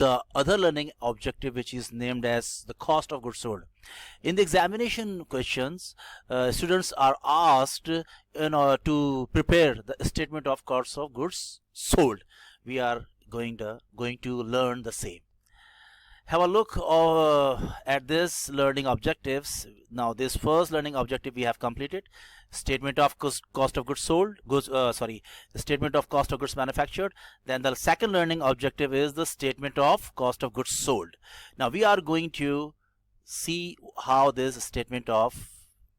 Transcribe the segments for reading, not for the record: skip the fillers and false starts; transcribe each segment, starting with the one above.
the other learning objective, which is named as the cost of goods sold. In the examination questions, students are asked to prepare the statement of cost of goods sold. We are going to learn the same. Have a look at this learning objectives. Now this first learning objective we have completed. Statement of cost of goods sold, the statement of cost of goods manufactured. Then the second learning objective is the statement of cost of goods sold. Now we are going to see how this statement of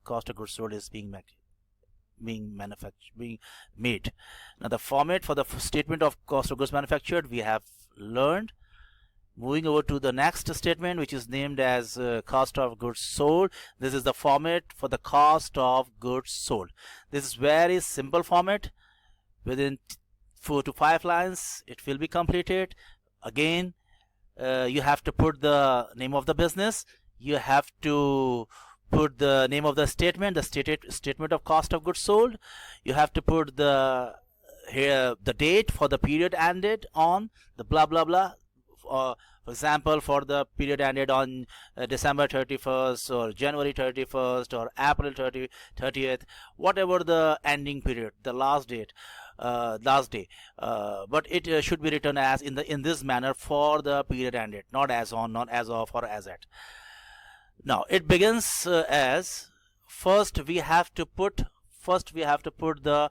cost of goods sold is being made. Now the format for the statement of cost of goods manufactured we have learned. Moving over to the next statement, which is named as cost of goods sold. This is the format for the cost of goods sold. This is very simple format. Within 4 to 5 lines it will be completed. Again, you have to put the name of the business, you have to put the name of the statement, the statement of cost of goods sold. You have to put the date for the period ended on, the blah blah blah. For example, for the period ended on December 31st or January 31st or April 30th, whatever the ending period, the last day, but it should be written as in this manner for the period ended, not as on, not as of, or as at. Now it begins as first we have to put the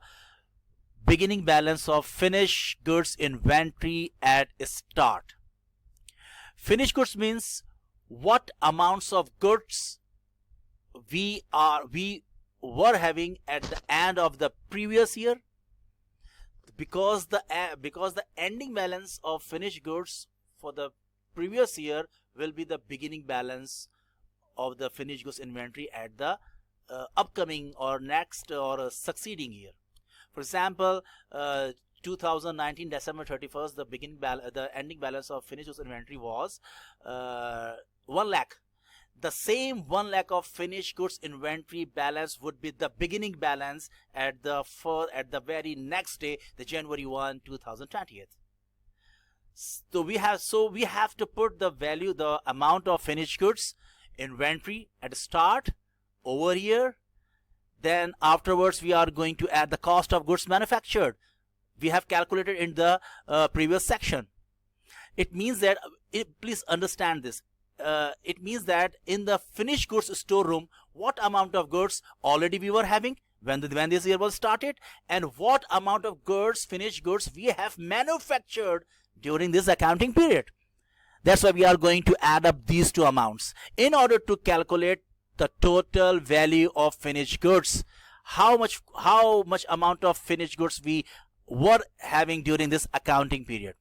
beginning balance of finished goods inventory at start. Finished goods means what amounts of goods we were having at the end of the previous year, because the ending balance of finished goods for the previous year will be the beginning balance of the finished goods inventory at the upcoming or next or succeeding year. For example, 2019 December 31st, the ending balance of finished goods inventory was 1 lakh. The same 1 lakh of finished goods inventory balance would be the beginning balance at the very next day, the January 1, 2020. So we have to put the amount of finished goods inventory at the start over here. Then afterwards we are going to add the cost of goods manufactured. We have calculated in the previous section. It means that, please understand this, it means that in the finished goods storeroom, what amount of goods already we were having when this year was started, and what amount of finished goods we have manufactured during this accounting period. That's why we are going to add up these two amounts in order to calculate the total value of finished goods. How much amount of finished goods we were having during this accounting period.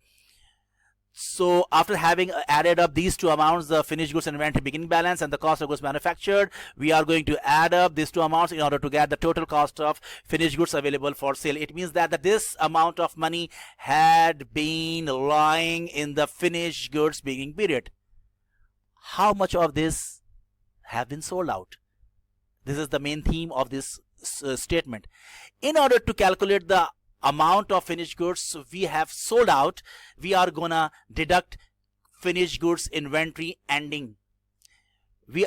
So after having added up these two amounts, the finished goods inventory beginning balance and the cost of goods manufactured, we are going to add up these two amounts in order to get the total cost of finished goods available for sale. It means that this amount of money had been lying in the finished goods beginning period. How much of this have been sold out? This is the main theme of this statement. In order to calculate the amount of finished goods we have sold out, we are gonna deduct finished goods inventory ending. We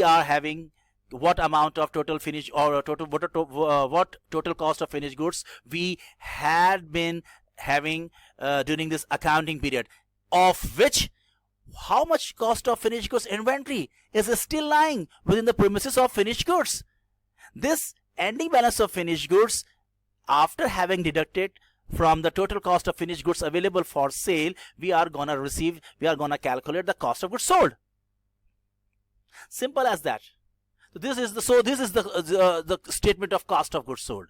are having what amount of total finished or what total cost of finished goods we had been having during this accounting period, of which how much cost of finished goods inventory is still lying within the premises of finished goods. This ending balance of finished goods, after having deducted from the total cost of finished goods available for sale, we are gonna calculate the cost of goods sold. Simple as that. This is the statement of cost of goods sold.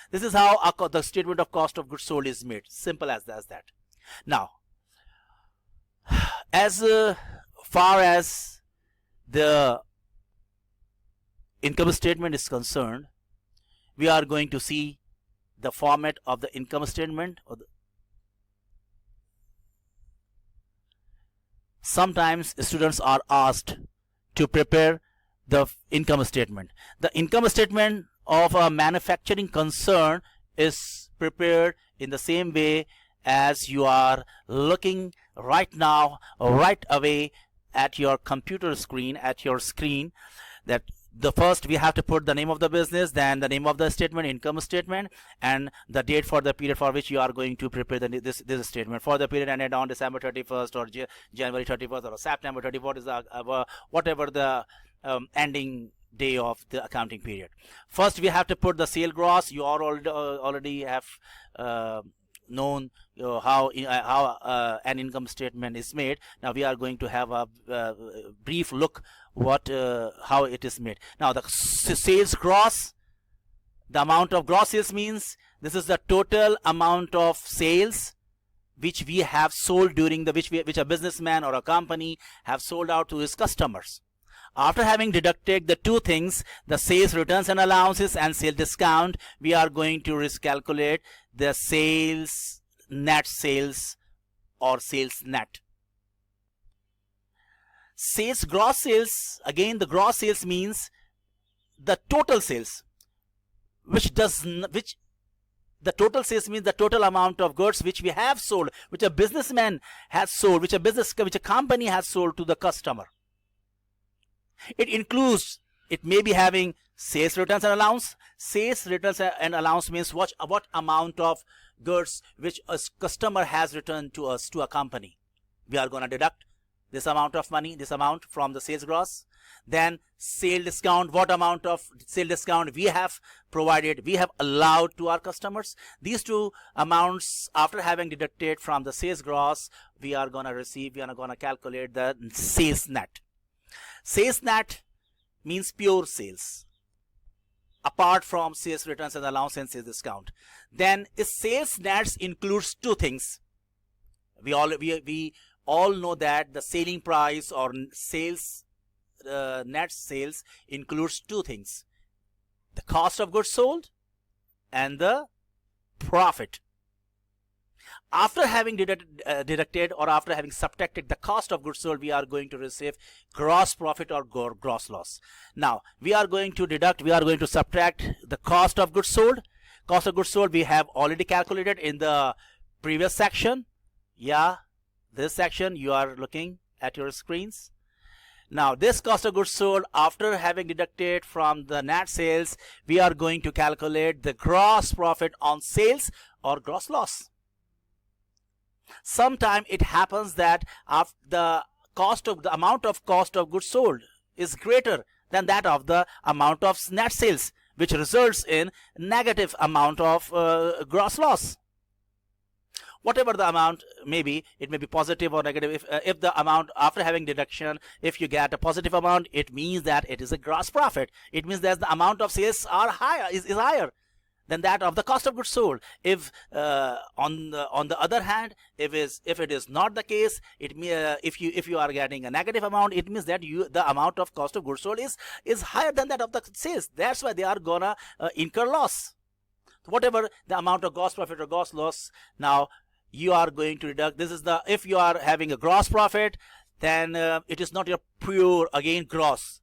This is how the statement of cost of goods sold is made. Simple as that. Now, as far as the income statement is concerned, we are going to see the format of the income statement. Sometimes students are asked to prepare the income statement. The income statement of a manufacturing concern is prepared in the same way as you are looking right now, right away at your computer screen, at your screen, that the first we have to put the name of the business, then the name of the statement, income statement, and the date for the period for which you are going to prepare this statement for the period ended on December 31st or January 31st or September 31st is the whatever the ending day of the accounting period. First we have to put the sale gross. You are already have known how an income statement is made. Now we are going to have a brief look what how it is made. Now the sales gross, the amount of gross sales means this is the total amount of sales which we have sold during the which a businessman or a company have sold out to his customers. After having deducted the two things, the sales returns and allowances and sale discount, we are going to recalculate the sales net sales or sales net. Sales gross sales, again the gross sales means the total sales, which the total sales means the total amount of goods which we have sold, which a businessman has sold, which a company has sold to the customer. It includes, it may be having sales returns and allowance. Sales returns and allowance means what amount of goods which a customer has returned to us, to a company. We are going to deduct this amount of money, this amount from the sales gross. Then sale discount, what amount of sale discount we have provided, we have allowed to our customers. These two amounts, after having deducted from the sales gross, we are going to receive, we are going to calculate the sales net. Sales net means pure sales apart from sales returns and allowance and sales discount. Then sales nets includes two things. We all know that the selling price or sales net sales includes two things: the cost of goods sold and the profit. After having deducted or after having subtracted the cost of goods sold, we are going to receive gross profit or gross loss. Now we are going to subtract the cost of goods sold. Cost of goods sold we have already calculated in the previous section. Yeah, this section you are looking at your screens. Now this cost of goods sold, after having deducted from the net sales, we are going to calculate the gross profit on sales or gross loss. Sometimes it happens that the amount of cost of goods sold is greater than that of the amount of net sales, which results in negative amount of gross loss. Whatever the amount may be, it may be positive or negative. If the amount after having deduction, if you get a positive amount, it means that it is a gross profit. It means that the amount of sales are higher, is higher than that of the cost of goods sold. If on the other hand, if it is not the case, it if you are getting a negative amount, it means that the amount of cost of goods sold is higher than that of the sales. That's why they are gonna incur loss. Whatever the amount of gross profit or gross loss, now you are going to deduct. This is the, if you are having a gross profit, then it is not your pure, again, gross.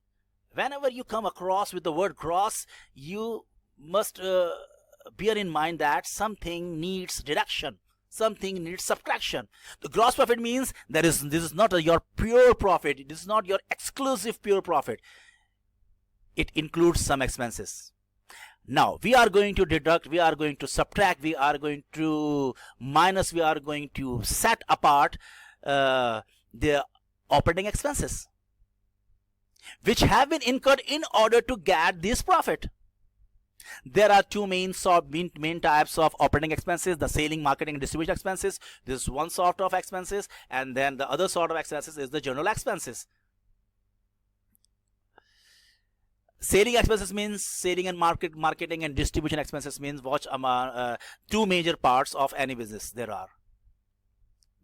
Whenever you come across with the word gross, you must bear in mind that something needs deduction, something needs subtraction. The gross profit means this is not your pure profit, it is not your exclusive pure profit. It includes some expenses. Now we are going to deduct, we are going to subtract, we are going to minus, we are going to set apart the operating expenses which have been incurred in order to get this profit. There are two main types of operating expenses: the selling, marketing, and distribution expenses. This is one sort of expenses, and then the other sort of expenses is the general expenses. Selling expenses means selling and marketing and distribution expenses means two major parts of any business. There are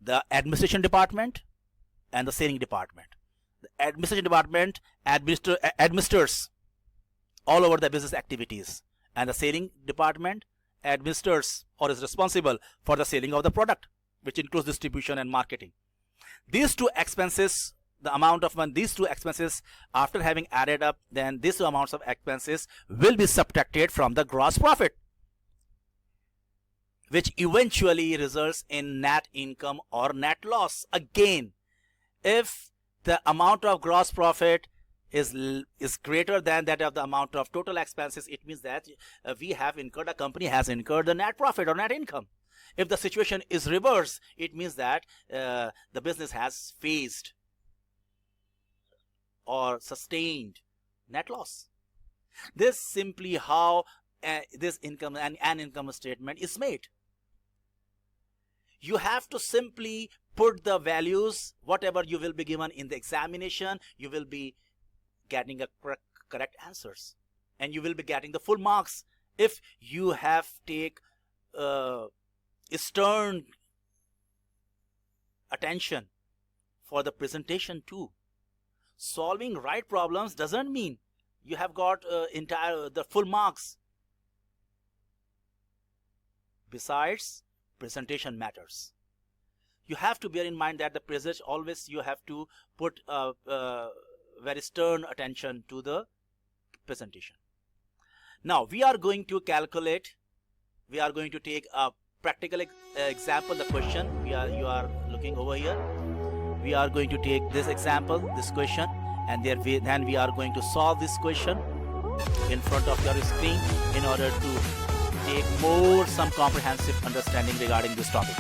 the administration department and the selling department. The administration department administers all over the business activities, and the selling department administers or is responsible for the selling of the product, which includes distribution and marketing. These two expenses, the amount of money, these two expenses, after having added up, then these two amounts of expenses will be subtracted from the gross profit. which eventually results in net income or net loss. Again, if the amount of gross profit is greater than that of the amount of total expenses, it means that a company has incurred the net profit or net income. If the situation is reverse, it means that the business has faced or sustained net loss. This is simply how this income and an income statement is made. You have to simply put the values, whatever you will be given in the examination, you will be getting a correct answers, and you will be getting the full marks if you have take stern attention for the presentation too. Solving right problems doesn't mean you have got the full marks. Besides, presentation matters. You have to bear in mind that the present always you have to put very stern attention to the presentation. Now we are going to calculate, we are going to take a practical example, the question you are looking over here. We are going to take this example, this question, and then we are going to solve this question in front of your screen in order to take some comprehensive understanding regarding this topic.